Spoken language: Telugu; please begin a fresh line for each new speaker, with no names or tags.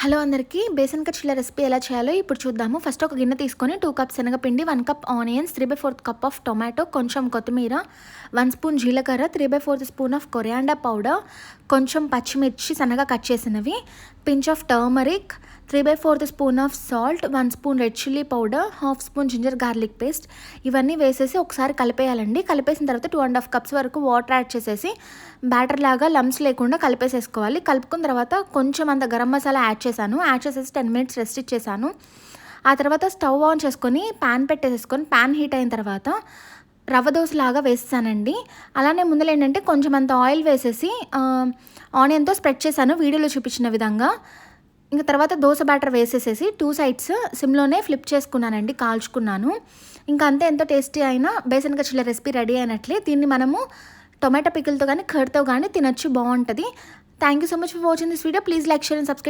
హలో అందరికీ బేసన్ కచ్చిల రెసిపీ ఎలా చేయాలో ఇప్పుడు చూద్దాము. ఫస్ట్ ఒక గిన్నె తీసుకొని 2 కప్స్ శనగపిండి, 1 cup onions, 3/4 cup of tomato, కొంచెం కొత్తిమీర, 1 స్పూన్ జీలకర్ర, 3/4 స్పూన్ ఆఫ్ కొరియాండర్ పౌడర్, కొంచెం పచ్చిమిర్చి సన్నగా కట్ చేసినవి, pinch of turmeric, 3/4 spoon of salt, 1 spoon red chilli powder, half spoon ginger garlic paste ఇవన్నీ వేసేసి ఒకసారి కలిపేయాలండి. కలిపేసిన తర్వాత 2.5 కప్స్ వరకు వాటర్ యాడ్ చేసేసి బ్యాటర్ లాగా లమ్స్ లేకుండా కలిపేసేసుకోవాలి. కలుపుకున్న తర్వాత కొంచెం అంత గరం మసాలా యాడ్ చేసేసి 10 మినిట్స్ రెస్ట్ ఇచ్చేసాను. ఆ తర్వాత స్టవ్ ఆన్ చేసుకొని ప్యాన్ పెట్టేసేసుకొని ప్యాన్ హీట్ అయిన తర్వాత రవ్వ దోశలాగా వేస్తానండి. అలానే ముందులో ఏంటంటే కొంచెం అంత ఆయిల్ వేసేసి ఆనియన్తో స్ప్రెడ్ చేశాను వీడియోలో చూపించిన విధంగా. ఇంకా తర్వాత దోశ బ్యాటర్ వేసేసేసి 2 సైడ్స్ సిమ్లోనే ఫ్లిప్ చేసుకున్నానండి, కాల్చుకున్నాను. ఇంకా అంతే, ఎంతో టేస్టీ అయిన బేసన్ కచ్చిల రెసిపీ రెడీ అయినట్లే. దీన్ని మనము టొమాటో పికిల్తో కానీ కర్డ్తో కానీ తినొచ్చు, బాగుంటుంది. Thank you so much for watching this video. Please like, share and subscribe.